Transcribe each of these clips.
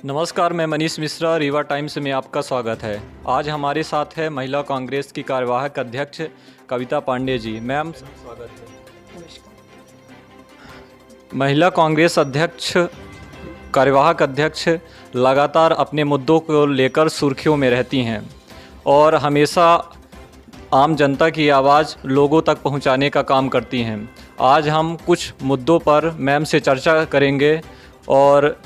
नमस्कार, मैं मनीष मिश्रा, रीवा टाइम्स में आपका स्वागत है। आज हमारे साथ है महिला कांग्रेस की कार्यवाहक अध्यक्ष कविता पांडे जी। मैम, स्वागत है। महिला कांग्रेस अध्यक्ष, कार्यवाहक अध्यक्ष लगातार अपने मुद्दों को लेकर सुर्खियों में रहती हैं और हमेशा आम जनता की आवाज़ लोगों तक पहुंचाने का काम करती हैं। आज हम कुछ मुद्दों पर मैम से चर्चा करेंगे और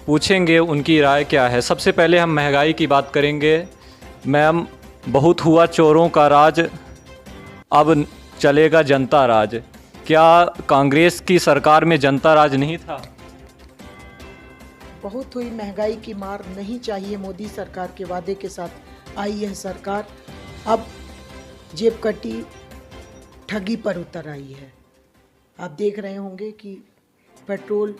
पूछेंगे उनकी राय क्या है। सबसे पहले हम महंगाई की बात करेंगे। मैम, बहुत हुआ चोरों का राज, अब चलेगा जनता राज। क्या कांग्रेस की सरकार में जनता राज नहीं था? बहुत हुई महंगाई की मार, नहीं चाहिए मोदी सरकार के वादे के साथ आई यह सरकार। अब जेब कटी ठगी पर उतर आई है। आप देख रहे होंगे कि पेट्रोल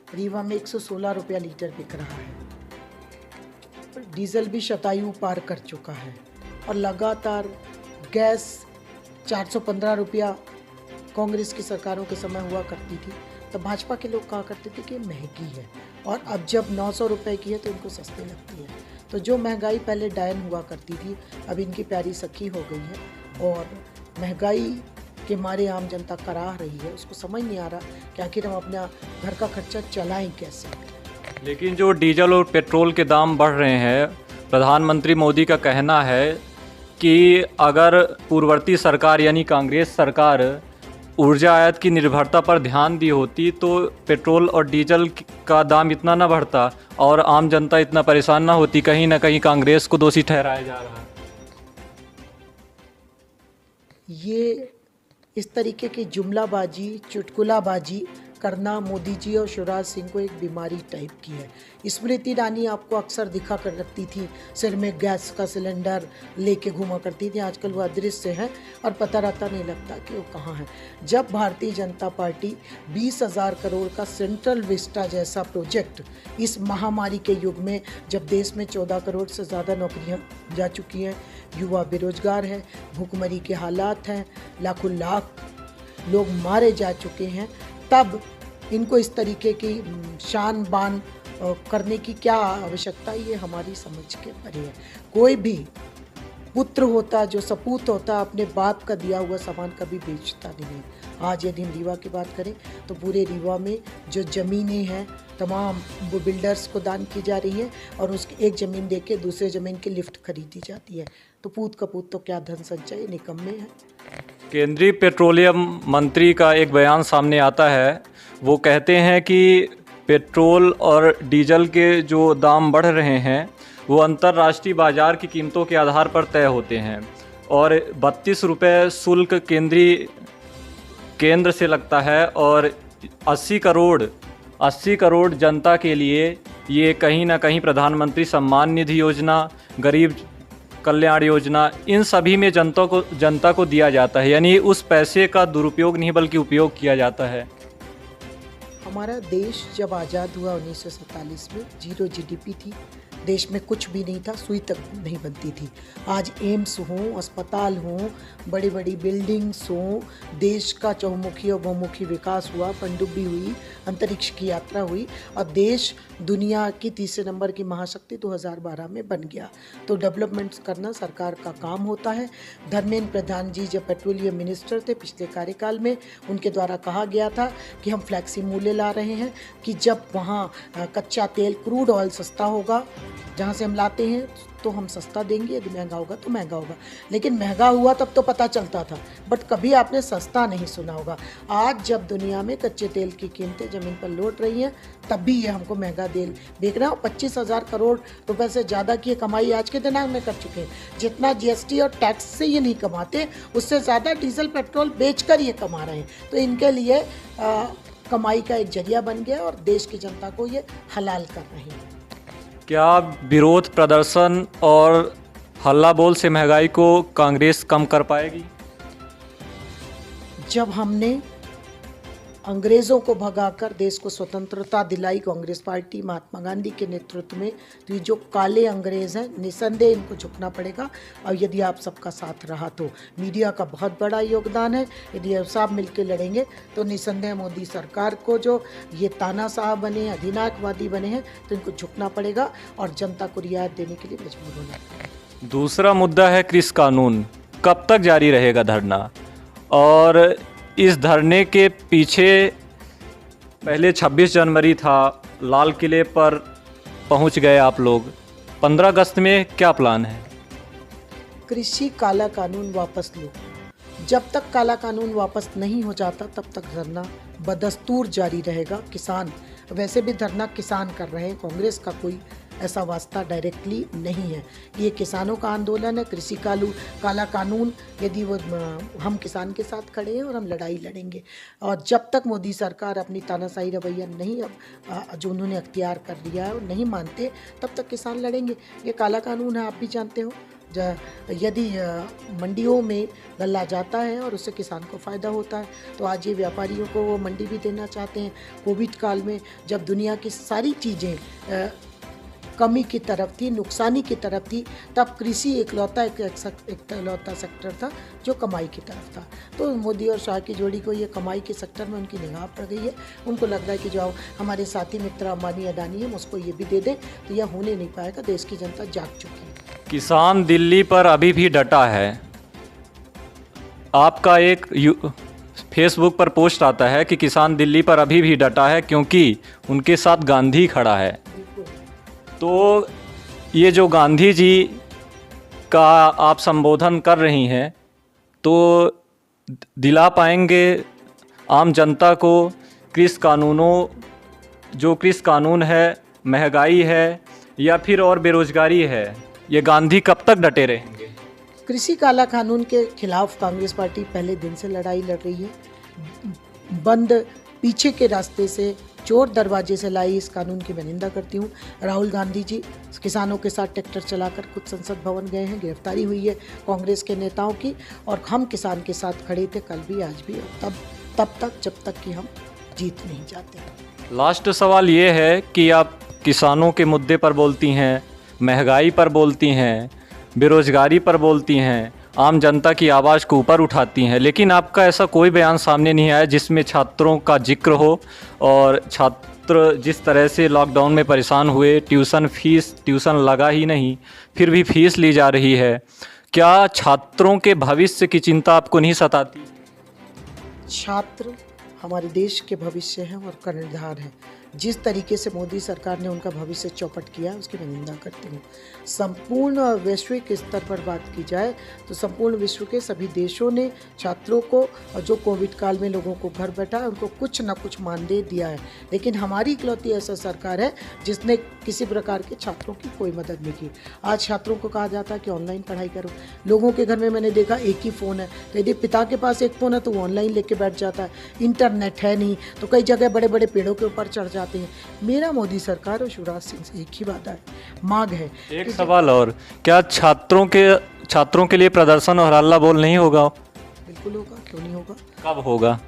रीवा में 116 रुपया लीटर बिक रहा है। डीजल भी शतायु पार कर चुका है और लगातार गैस 415 रुपया कांग्रेस की सरकारों के समय हुआ करती थी। तो भाजपा के लोग कहा करते थे कि महंगी है, और अब जब 900 रुपये की है तो इनको सस्ती लगती है। तो जो महंगाई पहले डायन हुआ करती थी, अब इनकी प्यारी सखी हो गई है और महंगाई के मारे आम जनता कराह रही है। उसको समझ नहीं आ रहा कि आखिर हम अपना घर का खर्चा चलाएं कैसे। लेकिन जो डीजल और पेट्रोल के दाम बढ़ रहे हैं, प्रधानमंत्री मोदी का कहना है कि अगर पूर्ववर्ती सरकार यानी कांग्रेस सरकार ऊर्जा आयात की निर्भरता पर ध्यान दी होती तो पेट्रोल और डीजल का दाम इतना ना बढ़ता और आम जनता इतना परेशान ना होती। कहीं ना कहीं कांग्रेस को दोषी ठहराया जा रहा है। ये इस तरीके की जुमलाबाजी, चुटकुलाबाजी करना मोदी जी और शिवराज सिंह को एक बीमारी टाइप की है। स्मृति ईरानी आपको अक्सर दिखा कर रखती थी, सिर में गैस का सिलेंडर लेके घूमा करती थी। आजकल वो अदृश्य है और पता रहता नहीं लगता कि वो कहाँ है। जब भारतीय जनता पार्टी 20,000 करोड़ का सेंट्रल विस्टा जैसा प्रोजेक्ट इस महामारी के युग में, जब देश में 14 करोड़ से ज़्यादा नौकरियाँ जा चुकी हैं, युवा बेरोजगार है, भूखमरी के हालात हैं, लाखों लाख लोग मारे जा चुके हैं, तब इनको इस तरीके की शान बान करने की क्या आवश्यकता, ये हमारी समझ के परे है। कोई भी पुत्र होता, जो सपूत होता, अपने बाप का दिया हुआ सामान कभी बेचता नहीं है। आज यदि हम रीवा की बात करें तो पूरे रीवा में जो ज़मीनें हैं तमाम वो बिल्डर्स को दान की जा रही हैं और उसकी एक ज़मीन देके दूसरे ज़मीन की लिफ्ट खरीदी जाती है। तो पूत कपूत तो क्या धन संचय, निकम्मे हैं। केंद्रीय पेट्रोलियम मंत्री का एक बयान सामने आता है। वो कहते हैं कि पेट्रोल और डीजल के जो दाम बढ़ रहे हैं वो अंतर्राष्ट्रीय बाज़ार की कीमतों के आधार पर तय होते हैं और 32 रुपये शुल्क केंद्र से लगता है और 80 करोड़ जनता के लिए ये कहीं ना कहीं प्रधानमंत्री सम्मान निधि योजना, गरीब कल्याण योजना, इन सभी में जनता को दिया जाता है। यानी उस पैसे का दुरुपयोग नहीं बल्कि उपयोग किया जाता है। हमारा देश जब आज़ाद हुआ 1947 में, 0 जीडीपी थी, देश में कुछ भी नहीं था, सुई तक नहीं बनती थी। आज एम्स हों, अस्पताल हों, बड़ी बड़ी बिल्डिंग्स हों, देश का चहुमुखी और बहुमुखी विकास हुआ, पनडुब्बी हुई, अंतरिक्ष की यात्रा हुई और देश दुनिया की तीसरे नंबर की महाशक्ति 2012 में बन गया। तो डेवलपमेंट्स करना सरकार का काम होता है। धर्मेंद्र प्रधान जी जब पेट्रोलियम मिनिस्टर थे पिछले कार्यकाल में, उनके द्वारा कहा गया था कि हम फ्लैक्सी मूल्य ला रहे हैं कि जब वहाँ कच्चा तेल, क्रूड ऑयल सस्ता होगा, जहाँ से हम लाते हैं, तो हम सस्ता देंगे, यदि महंगा होगा तो महंगा होगा। लेकिन महंगा हुआ तब तो पता चलता था, बट कभी आपने सस्ता नहीं सुना होगा। आज जब दुनिया में कच्चे तेल की कीमतें ज़मीन पर लौट रही हैं, तब भी ये हमको महंगा तेल बेच रहे हैं। 25,000 करोड़ रुपए से ज़्यादा की कमाई आज के दिनांक में कर चुके हैं। जितना जीएसटी और टैक्स से ये नहीं कमाते, उससे ज़्यादा डीजल पेट्रोल बेचकर ये कमा रहे हैं। तो इनके लिए कमाई का एक जरिया बन गया और देश की जनता को ये हलाल कर रहे हैं। क्या विरोध प्रदर्शन और हल्ला बोल से महंगाई को कांग्रेस कम कर पाएगी? जब हमने अंग्रेज़ों को भगाकर देश को स्वतंत्रता दिलाई कांग्रेस पार्टी महात्मा गांधी के नेतृत्व में। तो ये जो काले अंग्रेज़ हैं, निसंदेह इनको झुकना पड़ेगा। और यदि आप सबका साथ रहा तो मीडिया का बहुत बड़ा योगदान है। यदि आप सब मिलकर लड़ेंगे तो निसंदेह मोदी सरकार को, जो ये तानाशाह बने, अधिनायकवादी बने हैं, तो इनको झुकना पड़ेगा और जनता को रियायत देने के लिए मजबूर होना पड़ेगा। दूसरा मुद्दा है कृषि कानून। कब तक जारी रहेगा धरना? और इस धरने के पीछे पहले 26 जनवरी था, लाल किले पर पहुंच गए आप लोग। 15 अगस्त में क्या प्लान है? कृषि काला कानून वापस लो। जब तक काला कानून वापस नहीं हो जाता तब तक धरना बदस्तूर जारी रहेगा। किसान, वैसे भी धरना किसान कर रहे हैं, कांग्रेस का कोई ऐसा वास्ता डायरेक्टली नहीं है। ये किसानों का आंदोलन है। कृषि काला कानून, यदि वो हम किसान के साथ खड़े हैं और हम लड़ाई लड़ेंगे। और जब तक मोदी सरकार अपनी तानाशाही रवैया नहीं जो उन्होंने अख्तियार कर लिया है और नहीं मानते, तब तक किसान लड़ेंगे। ये काला कानून है, आप भी जानते हो। यदि मंडियों में गल्ला जाता है और उससे किसान को फ़ायदा होता है, तो आज ये व्यापारियों को वो मंडी भी देना चाहते हैं। कोविड काल में जब दुनिया की सारी चीज़ें कमी की तरफ थी, नुकसानी की तरफ थी, तब कृषि इकलौता सेक्टर था जो कमाई की तरफ था। तो मोदी और शाह की जोड़ी को ये कमाई के सेक्टर में उनकी निगाह पड़ गई है। उनको लग रहा है कि जो हमारे साथी मित्र अंबानी अडानी है, उसको ये भी दे दें, तो यह होने नहीं पाएगा। देश की जनता जाग चुकी है। किसान दिल्ली पर अभी भी डटा है। आपका एक फेसबुक पर पोस्ट आता है कि किसान दिल्ली पर अभी भी डटा है क्योंकि उनके साथ गांधी खड़ा है। तो ये जो गांधी जी का आप संबोधन कर रही हैं, तो दिला पाएंगे आम जनता को कृषि कानून है, महंगाई है या फिर और बेरोजगारी है, ये गांधी कब तक डटे रहेंगे? कृषि काला कानून के खिलाफ कांग्रेस पार्टी पहले दिन से लड़ाई लड़ रही है। बंद पीछे के रास्ते से, चोर दरवाजे से लाई इस कानून की मैं निंदा करती हूँ। राहुल गांधी जी किसानों के साथ ट्रैक्टर चलाकर खुद संसद भवन गए हैं। गिरफ्तारी हुई है कांग्रेस के नेताओं की, और हम किसान के साथ खड़े थे कल भी, आज भी, और तब तक जब तक कि हम जीत नहीं जाते। लास्ट सवाल ये है कि आप किसानों के मुद्दे पर बोलती हैं, महंगाई पर बोलती हैं, बेरोजगारी पर बोलती हैं, आम जनता की आवाज़ को ऊपर उठाती हैं, लेकिन आपका ऐसा कोई बयान सामने नहीं आया जिसमें छात्रों का जिक्र हो। और छात्र जिस तरह से लॉकडाउन में परेशान हुए, ट्यूशन लगा ही नहीं, फिर भी फीस ली जा रही है। क्या छात्रों के भविष्य की चिंता आपको नहीं सताती? छात्र हमारे देश के भविष्य हैं और कर्णधार हैं। जिस तरीके से मोदी सरकार ने उनका भविष्य चौपट किया, उसकी मैं निंदा करती हूँ। संपूर्ण वैश्विक स्तर पर बात की जाए तो संपूर्ण विश्व के सभी देशों ने छात्रों को, जो कोविड काल में लोगों को घर बैठा है, उनको कुछ न कुछ मानदेय दिया है। लेकिन हमारी इकलौती ऐसा सरकार है जिसने किसी प्रकार के छात्रों की कोई मदद नहीं की। आज छात्रों को कहा जाता है कि ऑनलाइन पढ़ाई करो। लोगों के घर में मैंने देखा एक ही फ़ोन है, तो यदि पिता के पास एक फ़ोन है तो वो ऑनलाइन लेके बैठ जाता है। इंटरनेट है नहीं तो कई जगह बड़े बड़े पेड़ों के ऊपर चढ़ जाते हैं। मेरा मोदी सरकार और शिवराज सिंह से एक ही वादा है, मांग है। एक सवाल और, क्या छात्रों के लिए प्रदर्शन और हल्ला बोल नहीं होगा? बिल्कुल होगा, क्यों नहीं होगा। कब होगा?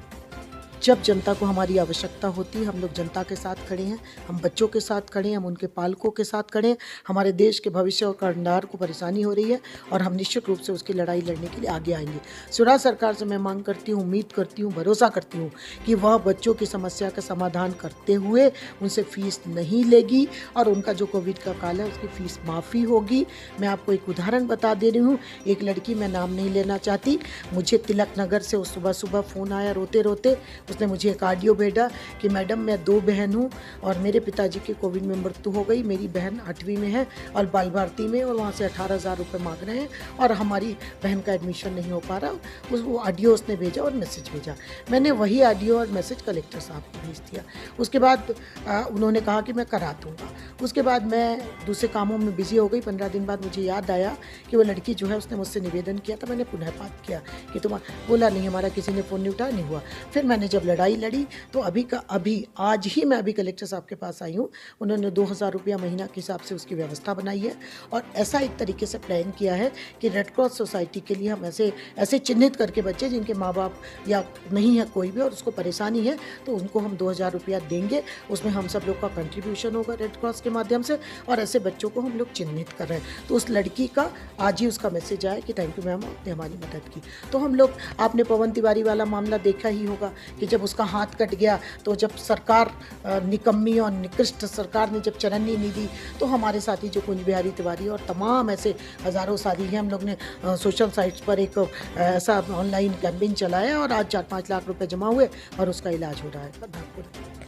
जब जनता को हमारी आवश्यकता होती है। हम लोग जनता के साथ खड़े हैं, हम बच्चों के साथ खड़े हैं, हम उनके पालकों के साथ खड़े हैं। हमारे देश के भविष्य और कर्णधार को परेशानी हो रही है और हम निश्चित रूप से उसकी लड़ाई लड़ने के लिए आगे आएंगे। स्वराज सरकार से मैं मांग करती हूँ, उम्मीद करती हूँ, भरोसा करती हूँ कि वह बच्चों की समस्या का समाधान करते हुए उनसे फीस नहीं लेगी और उनका जो कोविड का काल है उसकी फ़ीस माफ़ी होगी। मैं आपको एक उदाहरण बता दे रही हूँ। एक लड़की, मैं नाम नहीं लेना चाहती, मुझे तिलक नगर से उस सुबह फ़ोन आया रोते रोते। उसने मुझे एक ऑडियो भेजा कि मैडम मैं 2 बहन हूँ और मेरे पिताजी की कोविड में मृत्यु हो गई। मेरी बहन 8वीं में है और बाल भारती में, और वहाँ से 18,000 रुपये मांग रहे हैं और हमारी बहन का एडमिशन नहीं हो पा रहा। वो ऑडियो उसने भेजा और मैसेज भेजा। मैंने वही ऑडियो और मैसेज कलेक्टर साहब को भेज दिया। उसके बाद उन्होंने कहा कि मैं करा दूँगा। उसके बाद मैं दूसरे कामों में बिजी हो गई। 15 दिन बाद मुझे याद आया कि वो लड़की जो है उसने मुझसे निवेदन किया था। मैंने पुनः बात किया कि तुम, बोला नहीं, हमारा किसी ने फ़ोन नहीं उठाया, नहीं हुआ। फिर मैंने जब लड़ाई लड़ी तो अभी आज ही मैं अभी कलेक्टर साहब के पास आई हूँ। उन्होंने 2000 रुपया महीना के हिसाब से उसकी व्यवस्था बनाई है और ऐसा एक तरीके से प्लान किया है कि रेड क्रॉस सोसाइटी के लिए हम ऐसे चिन्हित करके बच्चे जिनके माँ बाप या नहीं है कोई भी और उसको परेशानी है तो उनको हम 2000 रुपया देंगे। उसमें हम सब लोग का कंट्रीब्यूशन होगा रेड क्रॉस के माध्यम से और ऐसे बच्चों को हम लोग चिन्हित कर रहे हैं। तो उस लड़की का आज ही उसका मैसेज आया कि थैंक यू मैम, आपने हमारी मदद की। तो हम लोग, आपने पवन तिवारी वाला मामला देखा ही होगा कि जब उसका हाथ कट गया तो जब सरकार निकम्मी और निकृष्ट सरकार ने जब चरन्नी नहीं दी तो हमारे साथी जो कुंज बिहारी तिवारी और तमाम ऐसे हज़ारों साथी हैं, हम लोग ने सोशल साइट्स पर एक ऐसा ऑनलाइन कैंपेन चलाया और आज 4-5 लाख रुपए जमा हुए और उसका इलाज हो रहा है नागपुर।